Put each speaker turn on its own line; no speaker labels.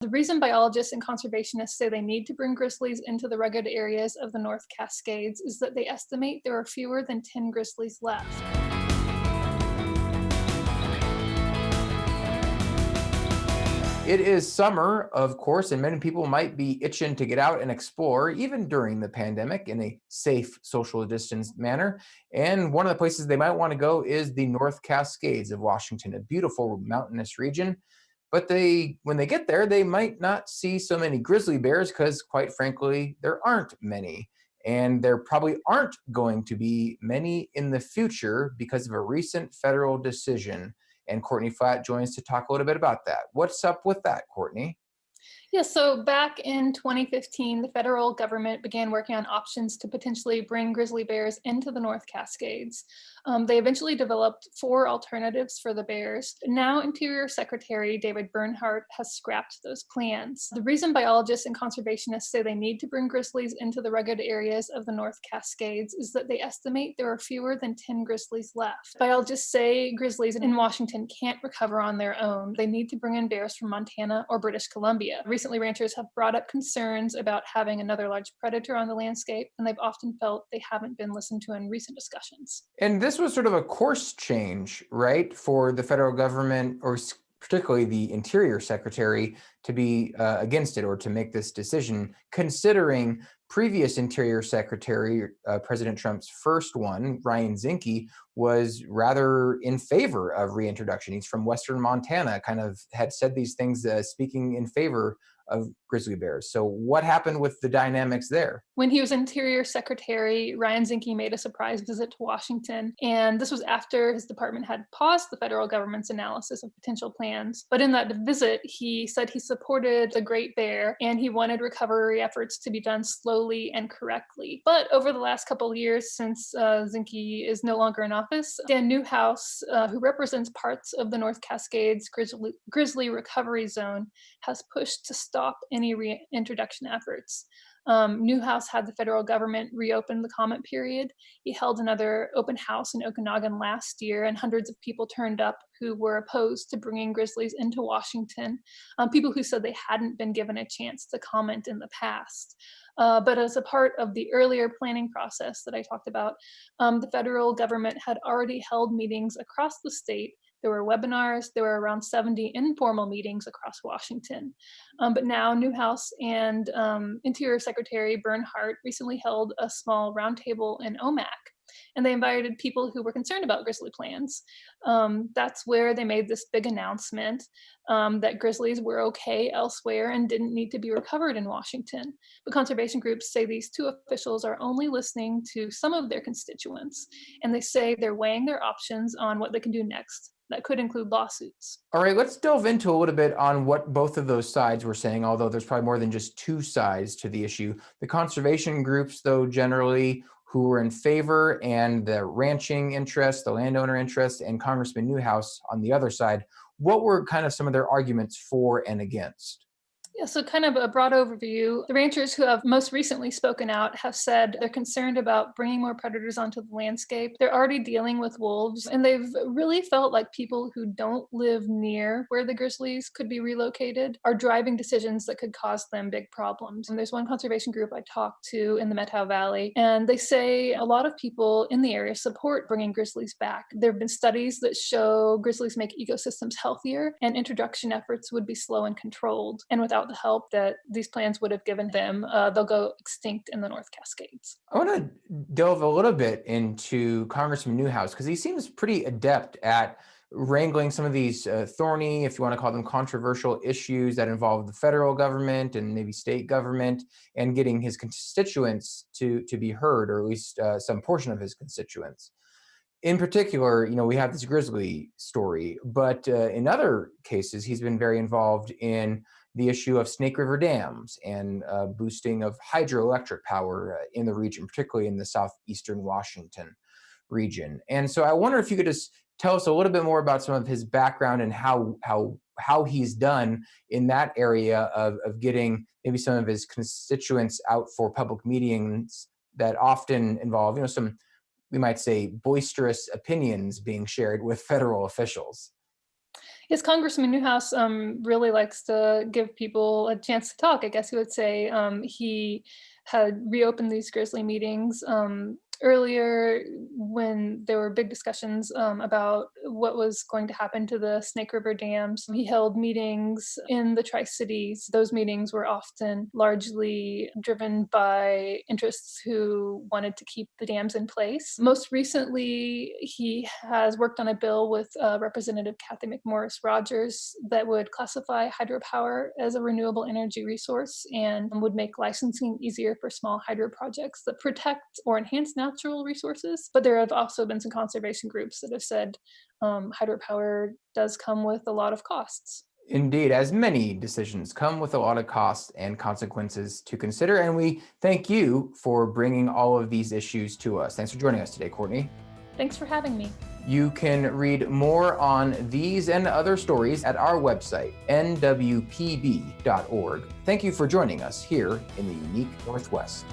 The reason biologists and conservationists say they need to bring grizzlies into the rugged areas of the North Cascades is that they estimate there are fewer than 10 grizzlies left.
It is summer, of course, and many people might be itching to get out and explore, even during the pandemic, in a safe, social distance manner. And one of the places they might want to go is the North Cascades of Washington, a beautiful mountainous region. But when they get there, they might not see so many grizzly bears because, quite frankly, there aren't many. And there probably aren't going to be many in the future because of a recent federal decision. And Courtney Flatt joins to talk a little bit about that. What's up with that, Courtney?
Yeah, so back in 2015, the federal government began working on options to potentially bring grizzly bears into the North Cascades. They eventually developed four alternatives for the bears. Now, Interior Secretary David Bernhardt has scrapped those plans. The reason biologists and conservationists say they need to bring grizzlies into the rugged areas of the North Cascades is that they estimate there are fewer than 10 grizzlies left. Biologists say grizzlies in Washington can't recover on their own. They need to bring in bears from Montana or British Columbia. Recently, ranchers have brought up concerns about having another large predator on the landscape, and they've often felt they haven't been listened to in recent discussions.
And this was sort of a course change, right, for the federal government, or particularly the Interior Secretary, to be against it or to make this decision, considering previous Interior Secretary, President Trump's first one, Ryan Zinke, was rather in favor of reintroduction. He's from Western Montana, kind of had said these things, speaking in favor of grizzly bears. So what happened with the dynamics there?
When he was Interior Secretary, Ryan Zinke made a surprise visit to Washington, and this was after his department had paused the federal government's analysis of potential plans. But in that visit, he said he supported the Great Bear, and he wanted recovery efforts to be done slowly and correctly. But over the last couple of years, since Zinke is no longer in office, Dan Newhouse, who represents parts of the North Cascades Grizzly Recovery Zone, has pushed to stop any reintroduction efforts. Newhouse had the federal government reopen the comment period. He held another open house in Okanagan last year, and hundreds of people turned up who were opposed to bringing grizzlies into Washington, people who said they hadn't been given a chance to comment in the past. But as a part of the earlier planning process that I talked about, the federal government had already held meetings across the state. There were webinars, there were around 70 informal meetings across Washington. But now Newhouse and Interior Secretary Bernhardt recently held a small roundtable in OMAC, and they invited people who were concerned about grizzly plans. That's where they made this big announcement that grizzlies were okay elsewhere and didn't need to be recovered in Washington. But conservation groups say these two officials are only listening to some of their constituents, and they say they're weighing their options on what they can do next. That could include lawsuits.
All right, let's delve into a little bit on what both of those sides were saying, although there's probably more than just two sides to the issue. The conservation groups, though, generally who were in favor, and the ranching interest, the landowner interest, and Congressman Newhouse on the other side, what were kind of some of their arguments for and against?
Yeah, so kind of a broad overview. The ranchers who have most recently spoken out have said they're concerned about bringing more predators onto the landscape. They're already dealing with wolves, and they've really felt like people who don't live near where the grizzlies could be relocated are driving decisions that could cause them big problems. And there's one conservation group I talked to in the Methow Valley, and they say a lot of people in the area support bringing grizzlies back. There have been studies that show grizzlies make ecosystems healthier, and introduction efforts would be slow and controlled. And without the help that these plans would have given them, they'll go extinct in the North Cascades.
I want to delve a little bit into Congressman Newhouse because he seems pretty adept at wrangling some of these thorny, if you want to call them controversial issues that involve the federal government and maybe state government, and getting his constituents to be heard, or at least some portion of his constituents. In particular, we have this grizzly story, but in other cases, he's been very involved in the issue of Snake River dams and boosting of hydroelectric power in the region, particularly in the southeastern Washington region. And so I wonder if you could just tell us a little bit more about some of his background and how he's done in that area of getting maybe some of his constituents out for public meetings that often involve, some, we might say, boisterous opinions being shared with federal officials.
Yes, Congressman Newhouse really likes to give people a chance to talk, I guess you would say. He had reopened these Grizzly meetings earlier when there were big discussions about what was going to happen to the Snake River dams. He held meetings in the Tri-Cities. Those meetings were often largely driven by interests who wanted to keep the dams in place. Most recently, he has worked on a bill with Representative Kathy McMorris Rogers that would classify hydropower as a renewable energy resource and would make licensing easier for small hydro projects that protect or enhance natural resources. But there have also been some conservation groups that have said hydropower does come with a lot of costs.
Indeed, as many decisions come with a lot of costs and consequences to consider, and we thank you for bringing all of these issues to us. Thanks for joining us today, Courtney.
Thanks for having me.
You can read more on these and other stories at our website, nwpb.org. Thank you for joining us here in the unique Northwest.